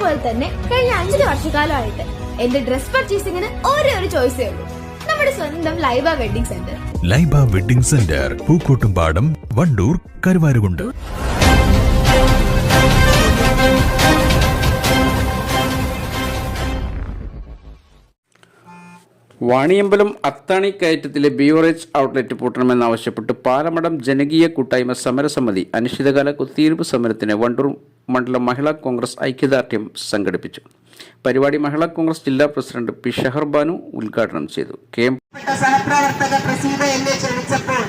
പോലെ തന്നെ കഴിഞ്ഞ 5 വർഷക്കാലമായിട്ട് എന്റെ ഡ്രസ് പർച്ചേസിംഗിന് ഒരേ ഒരു ചോയ്സേ ഉള്ളൂ, നമ്മുടെ സ്വന്തം Laiba wedding centre. Laiba wedding centre, Pookkottumpadam, Wandoor, Karuvarakundu. Vaniyambalam Athani കയറ്റത്തിലെ ബീവറേജ് ഔട്ട്ലെറ്റ് പൂട്ടണമെന്നാവശ്യപ്പെട്ട് പാലമടം ജനകീയ കൂട്ടായ്മ സമരസമിതി അനിശ്ചിതകാല കുത്തിയിരിപ്പ് സമരത്തിന് വണ്ടൂർ മണ്ഡലം മഹിളാ കോൺഗ്രസ് ഐക്യദാർഢ്യം സംഘടിപ്പിച്ചു. പരിപാടി മഹിളാ കോൺഗ്രസ് ജില്ലാ പ്രസിഡന്റ് പി ഷഹർ ബാനു ഉദ്ഘാടനം ചെയ്തു. സഹപ്രവർത്തക പ്രസീത എന്നെ ക്ഷണിച്ചപ്പോൾ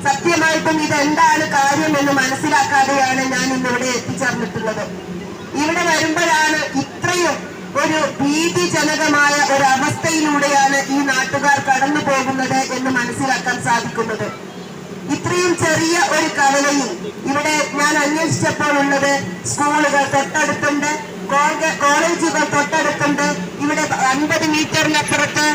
സത്യമായിട്ടും ഇതെന്താണ് കാര്യമെന്ന് മനസ്സിലാക്കാതെയാണ് ഞാൻ ഇന്നിവിടെ എത്തിച്ചേർന്നിട്ടുള്ളത്. ഇവിടെ വരുമ്പോഴാണ് ഇത്രയും ഒരു ഭീതിജനകമായ ഒരു അവസ്ഥയിലൂടെയാണ് ഈ നാട്ടുകാർ കടന്നു പോകുന്നത് എന്ന് മനസ്സിലാക്കാൻ സാധിക്കുന്നത്. ഇത്രയും ചെറിയ ഒരു കവലയിൽ ഇവിടെ ഞാൻ അന്വേഷിച്ചപ്പോൾ ഉള്ളത് സ്കൂളുകൾ തൊട്ടടുത്തുണ്ട്, കോളേജുകൾ തൊട്ടടുത്തുണ്ട്, ഇവിടെ 50 മീറ്ററിനപ്പുറത്ത്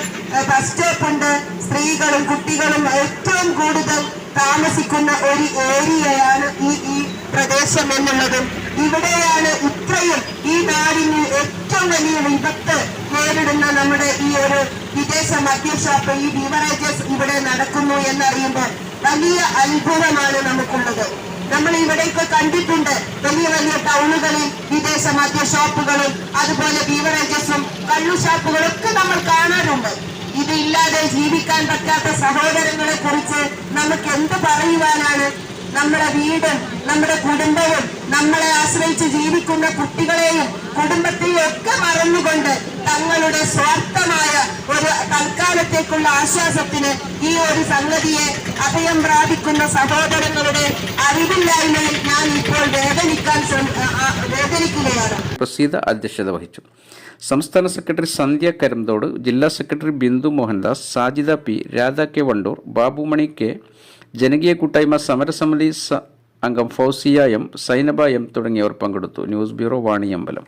ബസ് സ്റ്റോപ്പ് ഉണ്ട്. സ്ത്രീകളും കുട്ടികളും ഏറ്റവും കൂടുതൽ താമസിക്കുന്ന ഒരു ഏരിയയാണ് ഈ പ്രദേശം എന്നുള്ളത്. ഇവിടെയാണ് ഇത്രയും ഈ നാടിന് ഏറ്റവും വലിയ വിപത്ത് നേരിടുന്ന നമ്മുടെ ഈ ഒരു വിദേശ മദ്യഷാപ്പ്, ഈ ബീവറേജസ് ഇവിടെ നടക്കുന്നു എന്നറിയുമ്പോൾ വലിയ അത്ഭുതമാണ് നമുക്കുള്ളത്. നമ്മൾ ഇവിടെയൊക്കെ കണ്ടിട്ടുണ്ട് വലിയ വലിയ ടൗണുകളിൽ വിദേശ മദ്യ ഷോപ്പുകളും അതുപോലെ ബീവറേജസും കള്ളു ഷാപ്പുകളും ഒക്കെ നമ്മൾ കാണാറുണ്ട്. ഇതില്ലാതെ ജീവിക്കാൻ പറ്റാത്ത സഹോദരങ്ങളെ കുറിച്ച് നമുക്ക് എന്ത് പറയുവാനാണ്? നമ്മുടെ വീടും നമ്മുടെ കുടുംബവും നമ്മളെ ആശ്രയിച്ച് ജീവിക്കുന്ന കുട്ടികളെയും കുടുംബത്തെയും ഒക്കെ മറന്നുകൊണ്ട് തങ്ങളുടെ സ്വാർത്ഥമായ ഒരു തൽക്കാലത്തേക്കുള്ള ആശ്വാസത്തിന് ഈ ഒരു സംഗതിയെ അഭയം പ്രാപിക്കുന്ന സഹോദരങ്ങളുടെ അറിവില്ലായ്മയിൽ ഞാൻ ഇപ്പോൾ വേദനിക്കുകയാണ്. പ്രസീത അധ്യക്ഷത വഹിച്ചു. സംസ്ഥാന സെക്രട്ടറി സന്ധ്യ കരംതോട്, ജില്ലാ secretary Bindu Mohandas, Sajida P, Radha K Wandoor, Babumani K, ജനകീയ കൂട്ടായ്മ സമരസമിതി അംഗം ഫൗസിയ എം, സൈനബ എം തുടങ്ങിയവർ പങ്കെടുത്തു. News bureau, Vaniyambalam.